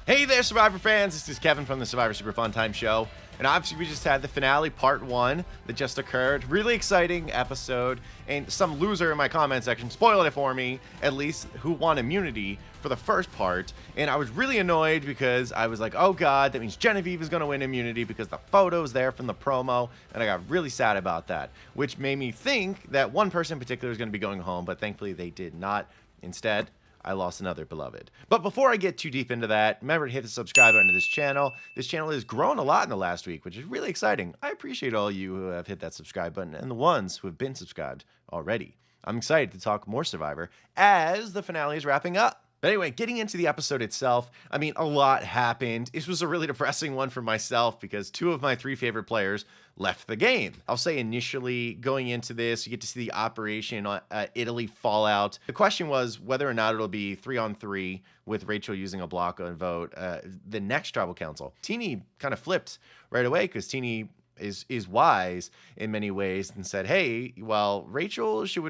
Hey there, Survivor fans. This is Kevin from the Survivor Super Fun Time Show. And obviously, we just had the finale, part 1, that just occurred. Really exciting episode. And some loser in my comment section spoiled it for me, at least, who won immunity for the first part. And I was really annoyed because I was like, oh God, that means Genevieve is going to win immunity because the photo's there from the promo. And I got really sad about that, which made me think that one person in particular is going to be going home. But thankfully, they did not. Instead, I lost another beloved. But before I get too deep into that, remember to hit the subscribe button to this channel. This channel has grown a lot in the last week, which is really exciting. I appreciate all you who have hit that subscribe button and the ones who have been subscribed already. I'm excited to talk more Survivor as the finale is wrapping up. But anyway, getting into the episode itself, I mean, a lot happened. This was a really depressing one for myself because 2 of my 3 favorite players left the game. I'll say initially going into this, you get to see the Operation Italy fallout. The question was whether or not it'll be 3-on-3 with Rachel using a block and vote the next tribal council. Teeny kind of flipped right away because Teeny is wise in many ways and said, hey, well, Rachel, should we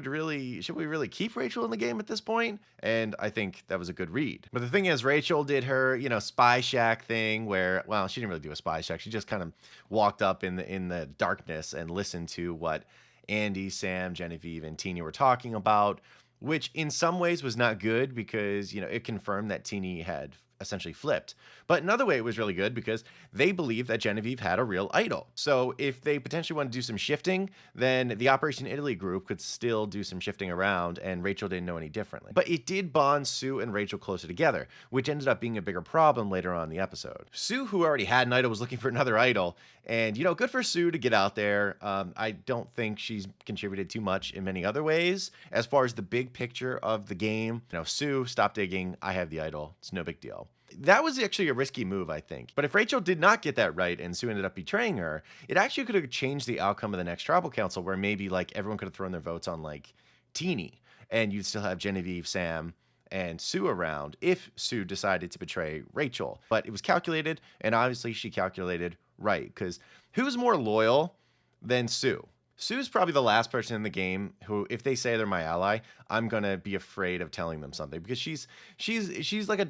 really keep Rachel in the game at this point? And I think that was a good read. But the thing is, Rachel did her, spy shack thing where, well, she didn't really do a spy shack. She just kind of walked up in the darkness and listened to what Andy, Sam, Genevieve, and Teeny were talking about, which in some ways was not good because, it confirmed that Teeny had essentially flipped. But another way it was really good because they believed that Genevieve had a real idol. So if they potentially want to do some shifting, then the Operation Italy group could still do some shifting around, and Rachel didn't know any differently. But it did bond Sue and Rachel closer together, which ended up being a bigger problem later on in the episode. Sue, who already had an idol, was looking for another idol, and good for Sue to get out there. I don't think she's contributed too much in many other ways. As far as the big picture of the game, Sue, stop digging, I have the idol, it's no big deal. That was actually a risky move, I think. But if Rachel did not get that right and Sue ended up betraying her, it actually could have changed the outcome of the next tribal council where maybe everyone could have thrown their votes on Teeny and you'd still have Genevieve, Sam, and Sue around if Sue decided to betray Rachel. But it was calculated, and obviously she calculated right, because who's more loyal than Sue? Sue's probably the last person in the game who, if they say they're my ally, I'm gonna be afraid of telling them something because she's like a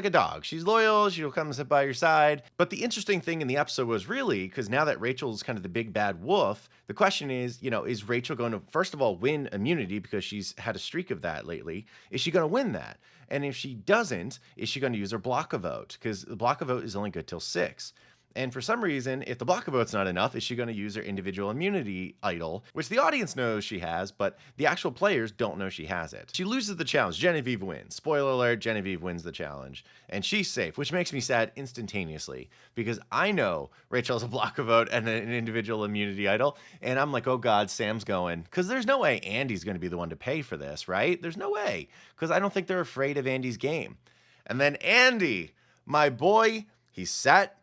dog. She's loyal. She'll come and sit by your side. But the interesting thing in the episode was really because now that Rachel's kind of the big bad wolf, the question is, is Rachel going to first of all win immunity because she's had a streak of that lately? Is she going to win that? And if she doesn't, is she going to use her block a vote? Because the block a vote is only good till 6. And for some reason, if the block of vote's not enough, is she going to use her individual immunity idol, which the audience knows she has, but the actual players don't know she has it. She loses the challenge. Genevieve wins. Spoiler alert, Genevieve wins the challenge. And she's safe, which makes me sad instantaneously because I know Rachel's a block of vote and an individual immunity idol. And I'm like, oh God, Sam's going. Because there's no way Andy's going to be the one to pay for this, right? There's no way. Because I don't think they're afraid of Andy's game. And then Andy, my boy, he sat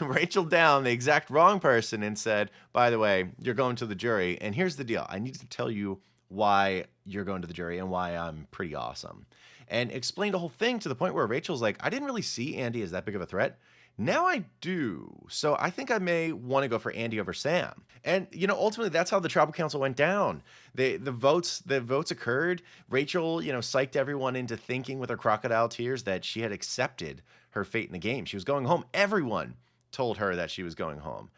Rachel down, the exact wrong person, and said, by the way, you're going to the jury. And here's the deal. I need to tell you why you're going to the jury and why I'm pretty awesome. And explained the whole thing to the point where Rachel's like, I didn't really see Andy as that big of a threat. Now I do. So I think I may want to go for Andy over Sam. And, ultimately that's how the tribal council went down. The votes occurred. Rachel, psyched everyone into thinking with her crocodile tears that she had accepted her fate in the game. She was going home. Everyone told her that she was going home.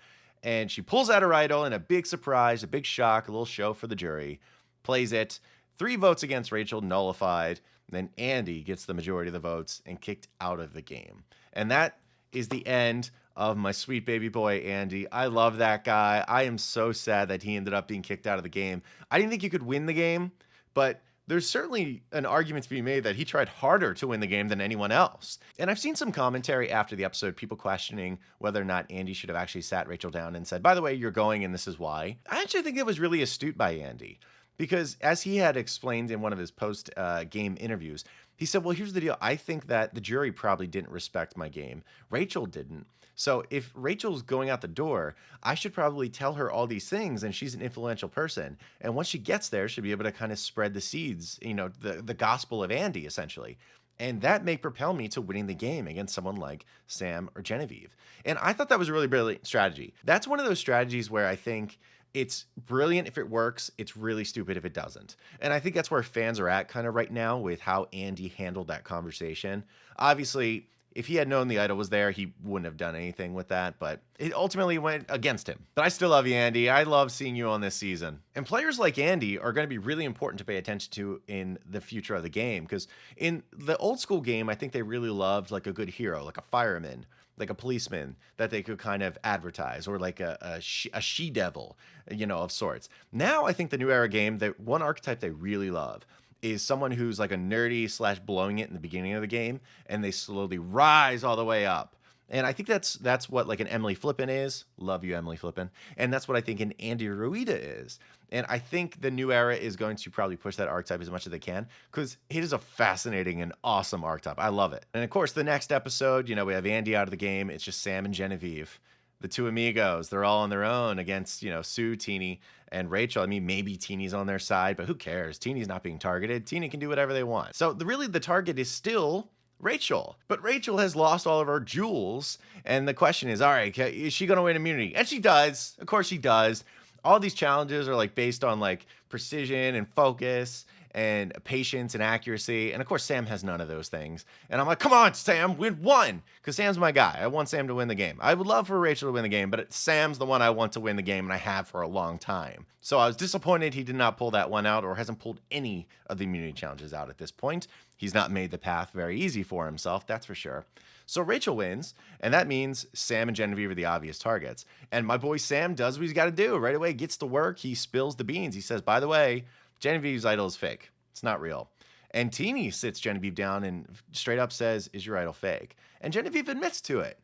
And she pulls out her idol in a big surprise, a big shock, a little show for the jury, plays it. 3 votes against Rachel, nullified. And then Andy gets the majority of the votes and kicked out of the game. And that is the end of my sweet baby boy, Andy. I love that guy. I am so sad that he ended up being kicked out of the game. I didn't think you could win the game, but there's certainly an argument to be made that he tried harder to win the game than anyone else. And I've seen some commentary after the episode, people questioning whether or not Andy should have actually sat Rachel down and said, by the way, you're going and this is why. I actually think it was really astute by Andy because as he had explained in one of his post-game interviews, he said, well, here's the deal. I think that the jury probably didn't respect my game. Rachel didn't. So if Rachel's going out the door, I should probably tell her all these things, and she's an influential person. And once she gets there, she'll be able to kind of spread the seeds, the gospel of Andy, essentially. And that may propel me to winning the game against someone like Sam or Genevieve. And I thought that was a really brilliant strategy. That's one of those strategies where I think it's brilliant if it works. It's really stupid if it doesn't. And I think that's where fans are at kind of right now with how Andy handled that conversation. Obviously, If he had known the idol was there, he wouldn't have done anything with that, but it ultimately went against him. But I still love you, Andy. I love seeing you on this season. And players like Andy are going to be really important to pay attention to in the future of the game, because in the old school game, I think they really loved like a good hero, like a fireman, like a policeman that they could kind of advertise, or like a she-devil, of sorts. Now I think the new era game, the one archetype they really love is someone who's like a nerdy / blowing it in the beginning of the game, and they slowly rise all the way up. And I think that's what like an Emily Flippin is. Love you, Emily Flippin. And that's what I think an Andy Ruida is. And I think the new era is going to probably push that archetype as much as they can, because it is a fascinating and awesome archetype. I love it. And of course, the next episode, we have Andy out of the game. It's just Sam and Genevieve, the two amigos. They're all on their own against, Sue, Teeny, and Rachel. I mean, maybe Teeny's on their side, but who cares? Teeny's not being targeted. Teeny can do whatever they want. So really the target is still Rachel. But Rachel has lost all of her jewels. And the question is, all right, is she going to win immunity? And she does. Of course she does. All these challenges are like based on like precision and focus and patience and accuracy. And of course, Sam has none of those things. And I'm like, come on, Sam, win one. Because Sam's my guy. I want Sam to win the game. I would love for Rachel to win the game, but Sam's the one I want to win the game, and I have for a long time. So I was disappointed he did not pull that one out, or hasn't pulled any of the immunity challenges out at this point. He's not made the path very easy for himself, that's for sure. So Rachel wins, and that means Sam and Genevieve are the obvious targets. And my boy Sam does what he's got to do. Right away, gets to work. He spills the beans. He says, by the way, Genevieve's idol is fake. It's not real. And Teeny sits Genevieve down and straight up says, is your idol fake? And Genevieve admits to it.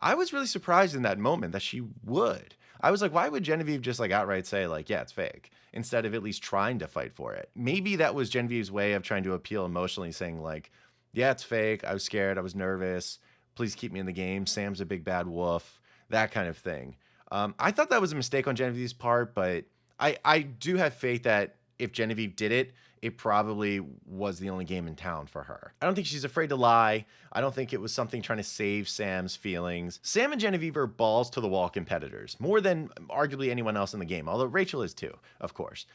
I was really surprised in that moment that she would. I was like, why would Genevieve just like outright say like, yeah, it's fake, instead of at least trying to fight for it? Maybe that was Genevieve's way of trying to appeal emotionally, saying like, yeah, it's fake. I was scared. I was nervous. Please keep me in the game. Sam's a big bad wolf, that kind of thing. I thought that was a mistake on Genevieve's part, but I do have faith that if Genevieve did it, it probably was the only game in town for her. I don't think she's afraid to lie. I don't think it was something trying to save Sam's feelings. Sam and Genevieve are balls to the wall competitors, more than arguably anyone else in the game, although Rachel is too, of course.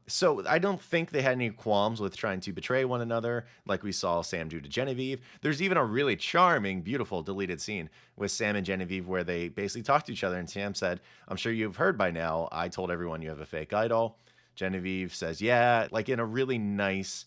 So I don't think they had any qualms with trying to betray one another like we saw Sam do to Genevieve. There's even a really charming, beautiful deleted scene with Sam and Genevieve where they basically talk to each other, and Sam said, I'm sure you've heard by now, I told everyone you have a fake idol. Genevieve says, yeah, like in a really nice,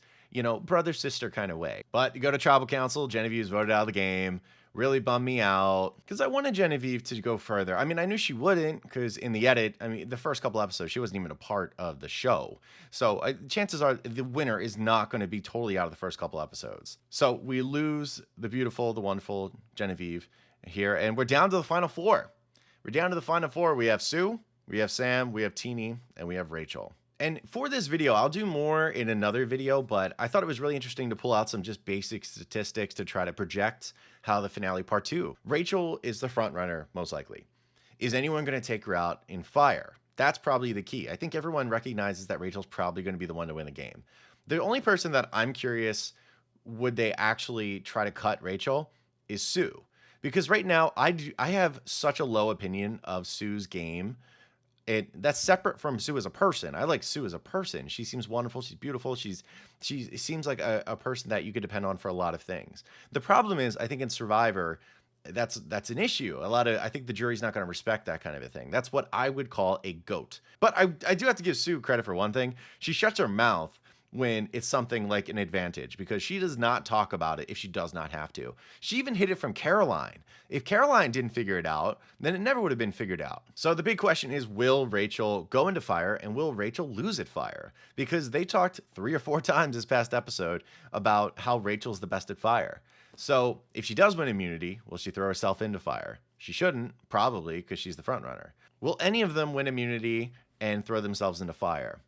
brother-sister kind of way. But you go to tribal council, Genevieve's voted out of the game. Really bummed me out because I wanted Genevieve to go further. I mean, I knew she wouldn't because in the edit, the first couple episodes, she wasn't even a part of the show. So chances are the winner is not going to be totally out of the first couple episodes. So we lose the beautiful, the wonderful Genevieve here, and we're down to the final four. We have Sue, we have Sam, we have Teeny, and we have Rachel. And for this video, I'll do more in another video, but I thought it was really interesting to pull out some just basic statistics to try to project how the finale part 2. Rachel is the front runner, most likely. Is anyone going to take her out in fire? That's probably the key. I think everyone recognizes that Rachel's probably going to be the one to win the game. The only person that I'm curious, would they actually try to cut Rachel, is Sue. Because right now, I have such a low opinion of Sue's game. That's separate from Sue as a person. I like Sue as a person. She seems wonderful. She's beautiful. She seems like a person that you could depend on for a lot of things. The problem is, I think in Survivor, that's an issue. I think the jury's not going to respect that kind of a thing. That's what I would call a goat. But I do have to give Sue credit for one thing. She shuts her mouth when it's something like an advantage, because she does not talk about it if she does not have to. She even hid it from Caroline. If Caroline didn't figure it out, then it never would have been figured out. So the big question is, will Rachel go into fire, and will Rachel lose at fire? Because they talked 3 or 4 times this past episode about how Rachel's the best at fire. So if she does win immunity, will she throw herself into fire? She shouldn't, probably, because she's the front runner. Will any of them win immunity and throw themselves into fire?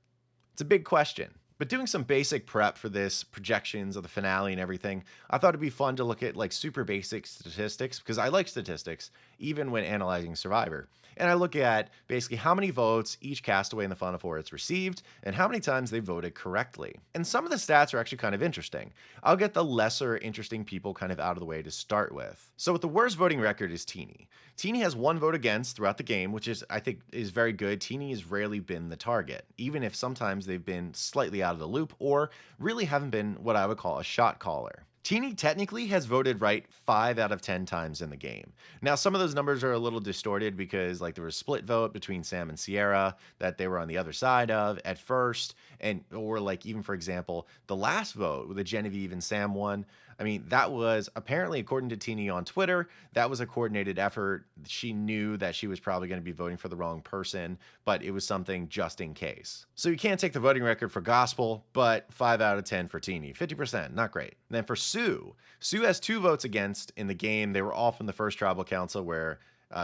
It's a big question. But doing some basic prep for this, projections of the finale and everything, I thought it'd be fun to look at like super basic statistics, because I like statistics, even when analyzing Survivor. And I look at basically how many votes each castaway in the Final Four has received, and how many times they voted correctly. And some of the stats are actually kind of interesting. I'll get the lesser interesting people kind of out of the way to start with. So with the worst voting record is Teeny. Teeny has 1 vote against throughout the game, which I think is very good. Teeny has rarely been the target, even if sometimes they've been slightly out of the loop or really haven't been what I would call a shot caller. Teeny technically has voted right 5 out of 10 times in the game. Now, some of those numbers are a little distorted because, like, there was a split vote between Sam and Sierra that they were on the other side of at first, and or like even for example, the last vote with the Genevieve and Sam one. I mean, that was apparently, according to Teeny on Twitter, that was a coordinated effort. She knew that she was probably going to be voting for the wrong person, but it was something just in case. So you can't take the voting record for gospel, but 5 out of 10 for Teeny. 50%, not great. And then for Sue, Sue has 2 votes against in the game. They were all from the first tribal council where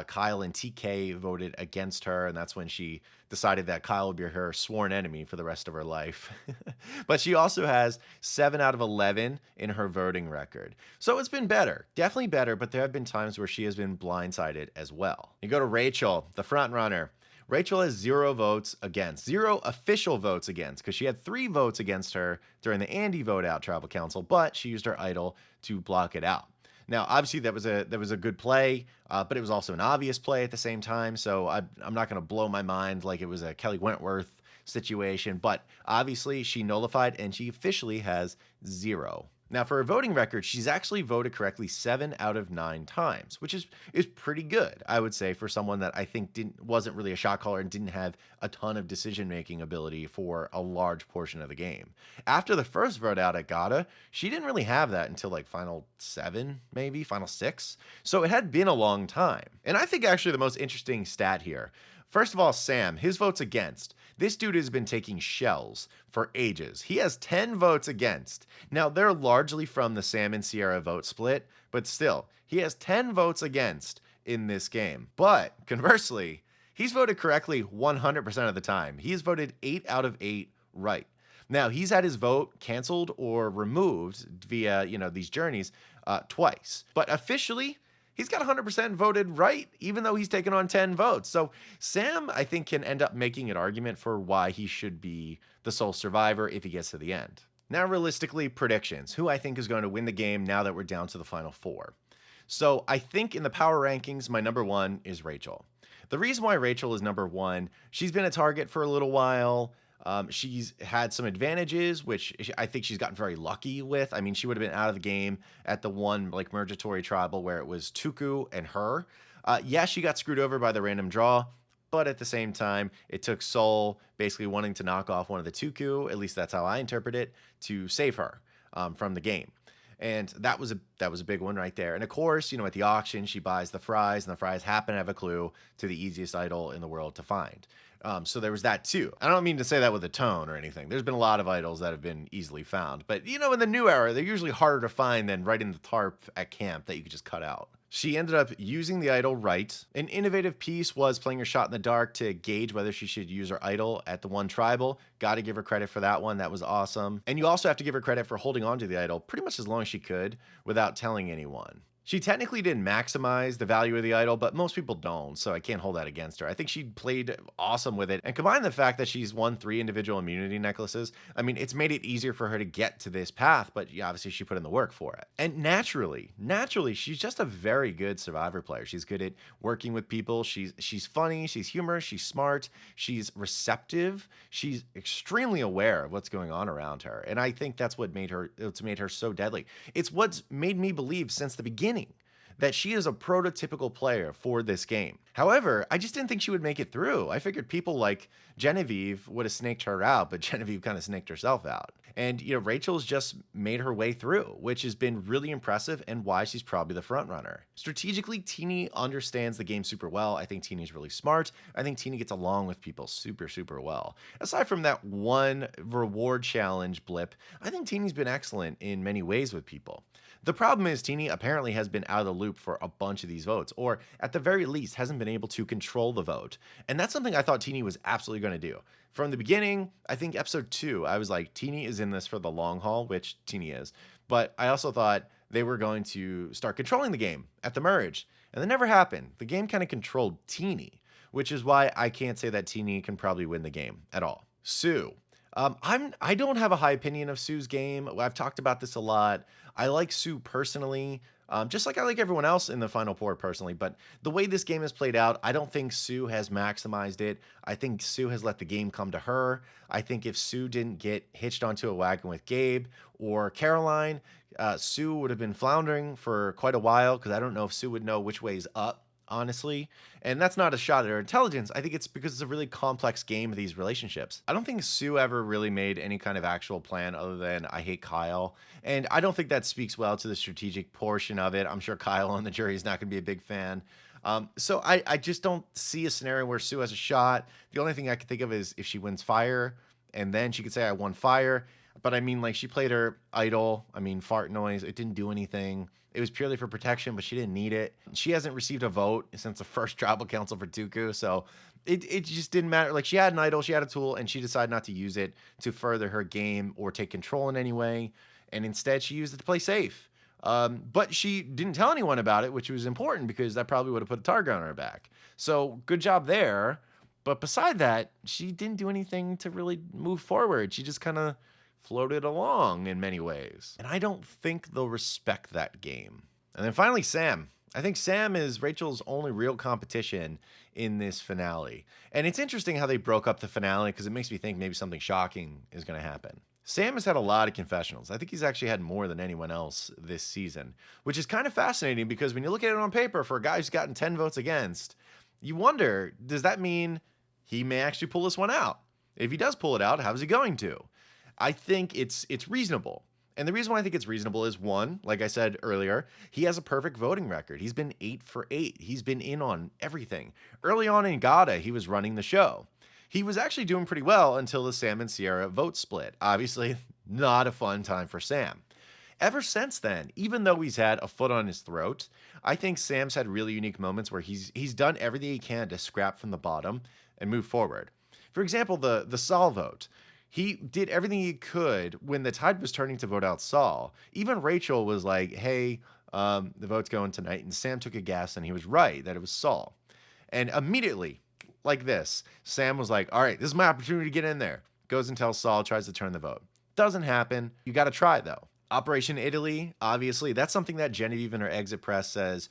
Kyle and TK voted against her, and that's when she decided that Kyle would be her sworn enemy for the rest of her life. But she also has 7 out of 11 in her voting record. So it's been better, definitely better, but there have been times where she has been blindsided as well. You go to Rachel, the front runner. Rachel has 0 votes against, 0 official votes against, because she had 3 votes against her during the Andy vote out tribal council, but she used her idol to block it out. Now, obviously, that was a good play, but it was also an obvious play at the same time. So I'm not going to blow my mind like it was a Kelly Wentworth situation. But obviously, she nullified and she officially has 0. Now, for her voting record, she's actually voted correctly 7 out of 9 times, which is pretty good, I would say, for someone that I think wasn't really a shot caller and didn't have a ton of decision-making ability for a large portion of the game. After the first vote out at Gata, she didn't really have that until like final 7, maybe, final 6. So it had been a long time. And I think actually the most interesting stat here, first of all, Sam, his votes against. This dude has been taking shells for ages. He has 10 votes against. Now, they're largely from the Sam and Sierra vote split, but still, he has 10 votes against in this game. But conversely, he's voted correctly 100% of the time. He's voted 8 out of 8 right. Now, he's had his vote canceled or removed via, these journeys twice. But officially, he's got 100% voted right, even though he's taken on 10 votes. So Sam, I think, can end up making an argument for why he should be the sole survivor if he gets to the end. Now, realistically, predictions. Who I think is going to win the game now that we're down to the final 4. So I think in the power rankings, my number 1 is Rachel. The reason why Rachel is number 1, she's been a target for a little while. She's had some advantages, which I think she's gotten very lucky with. I mean, she would have been out of the game at the one like mergatory tribal where it was Tuku and her. Yeah, she got screwed over by the random draw, but at the same time, it took Soul basically wanting to knock off one of the Tuku, at least that's how I interpret it, to save her from the game. And that was a big one right there. And of course, at the auction, she buys the fries, and the fries happen to have a clue to the easiest idol in the world to find. So there was that too. I don't mean to say that with a tone or anything. There's been a lot of idols that have been easily found. But, in the new era, they're usually harder to find than right in the tarp at camp that you could just cut out. She ended up using the idol right. An innovative piece was playing her shot in the dark to gauge whether she should use her idol at the one tribal. Got to give her credit for that one. That was awesome. And you also have to give her credit for holding on to the idol pretty much as long as she could without telling anyone. She technically didn't maximize the value of the idol, but most people don't, so I can't hold that against her. I think she played awesome with it. And combine the fact that she's won 3 individual immunity necklaces, I mean, it's made it easier for her to get to this path, but obviously she put in the work for it. And naturally, she's just a very good Survivor player. She's good at working with people. She's funny, she's humorous, she's smart, she's receptive, she's extremely aware of what's going on around her. And I think that's what made her so deadly. It's what's made me believe since the beginning that she is a prototypical player for this game. However, I just didn't think she would make it through. I figured people like Genevieve would have snaked her out, but Genevieve kind of snaked herself out. And, Rachel's just made her way through, which has been really impressive and why she's probably the front runner. Strategically, Teeny understands the game super well. I think Teeny's really smart. I think Teeny gets along with people super, super well. Aside from that one reward challenge blip, I think Teeny's been excellent in many ways with people. The problem is Teeny apparently has been out of the loop for a bunch of these votes, or at the very least hasn't been able to control the vote. And that's something I thought Teeny was absolutely going to do. From the beginning, I think episode 2, I was like, Teeny is in this for the long haul, which Teeny is. But I also thought they were going to start controlling the game at the merge. And that never happened. The game kind of controlled Teeny, which is why I can't say that Teeny can probably win the game at all. Sue. I don't have a high opinion of Sue's game. I've talked about this a lot. I like Sue personally, just like I like everyone else in the Final Four personally. But the way this game has played out, I don't think Sue has maximized it. I think Sue has let the game come to her. I think if Sue didn't get hitched onto a wagon with Gabe or Caroline, Sue would have been floundering for quite a while because I don't know if Sue would know which way's up, honestly. And that's not a shot at her intelligence. I think it's because it's a really complex game of these relationships. I don't think Sue ever really made any kind of actual plan other than I hate Kyle. And I don't think that speaks well to the strategic portion of it. I'm sure Kyle on the jury is not going to be a big fan. So I just don't see a scenario where Sue has a shot. The only thing I can think of is if she wins fire, and then she could say I won fire. But I mean, like, she played her idol. I mean, fart noise. It didn't do anything. It was purely for protection, but she didn't need it. She hasn't received a vote since the first tribal council for Dooku, so it just didn't matter. Like, she had an idol, she had a tool, and she decided not to use it to further her game or take control in any way. And instead, she used it to play safe. But she didn't tell anyone about it, which was important because that probably would have put a target on her back. So good job there. But beside that, she didn't do anything to really move forward. She just kind of floated along in many ways. And I don't think they'll respect that game. And then finally, Sam. I think Sam is Rachel's only real competition in this finale. And it's interesting how they broke up the finale because it makes me think maybe something shocking is going to happen. Sam has had a lot of confessionals. I think he's actually had more than anyone else this season, which is kind of fascinating because when you look at it on paper for a guy who's gotten 10 votes against, you wonder, does that mean he may actually pull this one out? If he does pull it out, how is he going to? I think it's reasonable. And the reason why I think it's reasonable is, one, like I said earlier, he has a perfect voting record. He's been 8 for 8. He's been in on everything. Early on in Gada, he was running the show. He was actually doing pretty well until the Sam and Sierra vote split. Obviously, not a fun time for Sam. Ever since then, even though he's had a foot on his throat, I think Sam's had really unique moments where he's done everything he can to scrap from the bottom and move forward. For example, the Saul vote. He did everything he could when the tide was turning to vote out Saul. Even Rachel was like, hey, the vote's going tonight. And Sam took a guess, and he was right that it was Saul. And immediately, like this, Sam was like, all right, this is my opportunity to get in there. Goes and tells Saul, tries to turn the vote. Doesn't happen. You got to try, though. Operation Italy, obviously, that's something that Genevieve in her exit press says,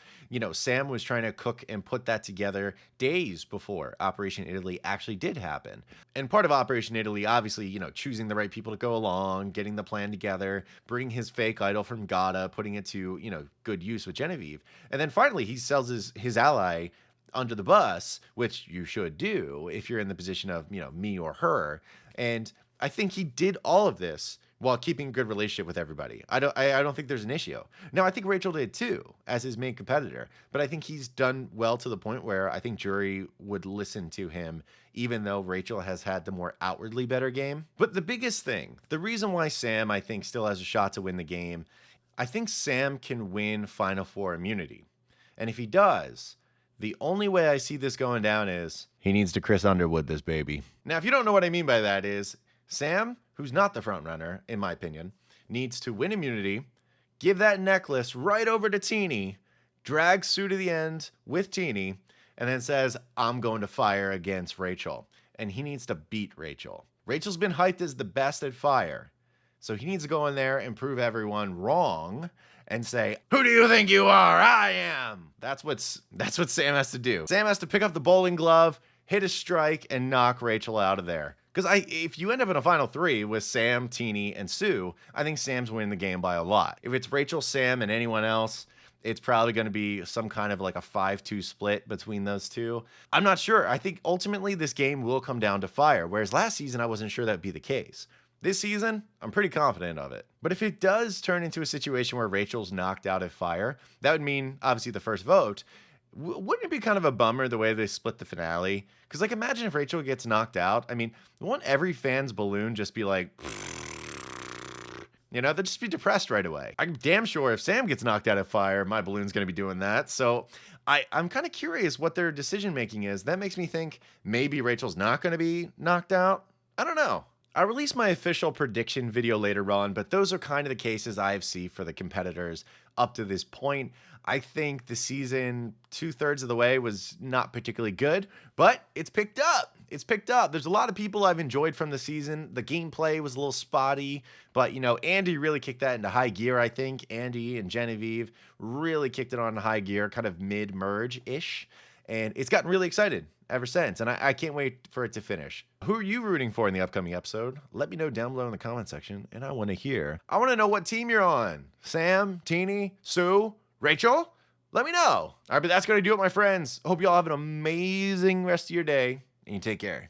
Sam was trying to cook and put that together days before Operation Italy actually did happen. And part of Operation Italy, obviously, choosing the right people to go along, getting the plan together, bringing his fake idol from Gada, putting it to, good use with Genevieve. And then finally, he sells his ally under the bus, which you should do if you're in the position of, me or her. And I think he did all of this while keeping a good relationship with everybody. I don't think there's an issue. Now, I think Rachel did too, as his main competitor, but I think he's done well to the point where I think jury would listen to him, even though Rachel has had the more outwardly better game. But the biggest thing, the reason why Sam, I think, still has a shot to win the game, I think Sam can win Final Four immunity. And if he does, the only way I see this going down is he needs to Chris Underwood this baby. Now, if you don't know what I mean by that is, Sam, who's not the front runner, in my opinion, needs to win immunity, give that necklace right over to Teeny, drag Sue to the end with Teeny, and then says, I'm going to fire against Rachel. And he needs to beat Rachel. Rachel's been hyped as the best at fire. So he needs to go in there and prove everyone wrong and say, who do you think you are? I am. That's what Sam has to do. Sam has to pick up the bowling glove, hit a strike, and knock Rachel out of there. Because if you end up in a final three with Sam, Teeny, and Sue, I think Sam's winning the game by a lot. If it's Rachel, Sam, and anyone else, it's probably going to be some kind of like a 5-2 split between those two. I'm not sure. I think ultimately this game will come down to fire, whereas last season I wasn't sure that'd be the case. This season, I'm pretty confident of it. But if it does turn into a situation where Rachel's knocked out at fire, that would mean, obviously, the first vote. Wouldn't it be kind of a bummer the way they split the finale? Because, like, imagine if Rachel gets knocked out. I mean, won't every fan's balloon just be like, they'd just be depressed right away. I'm damn sure if Sam gets knocked out of fire, my balloon's going to be doing that. So I'm kind of curious what their decision making is. That makes me think maybe Rachel's not going to be knocked out. I don't know. I'll release my official prediction video later on, but those are kind of the cases I see for the competitors up to this point. I think the season 2/3 of the way was not particularly good, but it's picked up. it's picked up. There's a lot of people I've enjoyed from the season. The gameplay was a little spotty, but Andy really kicked that into high gear, I think. Andy and Genevieve really kicked it on high gear, kind of mid-merge-ish. And it's gotten really excited ever since, and I can't wait for it to finish. Who are you rooting for in the upcoming episode? Let me know down below in the comment section, and I want to hear. I want to know what team you're on. Sam, Teeny, Sue, Rachel? Let me know. All right, but that's going to do it, my friends. Hope you all have an amazing rest of your day, and you take care.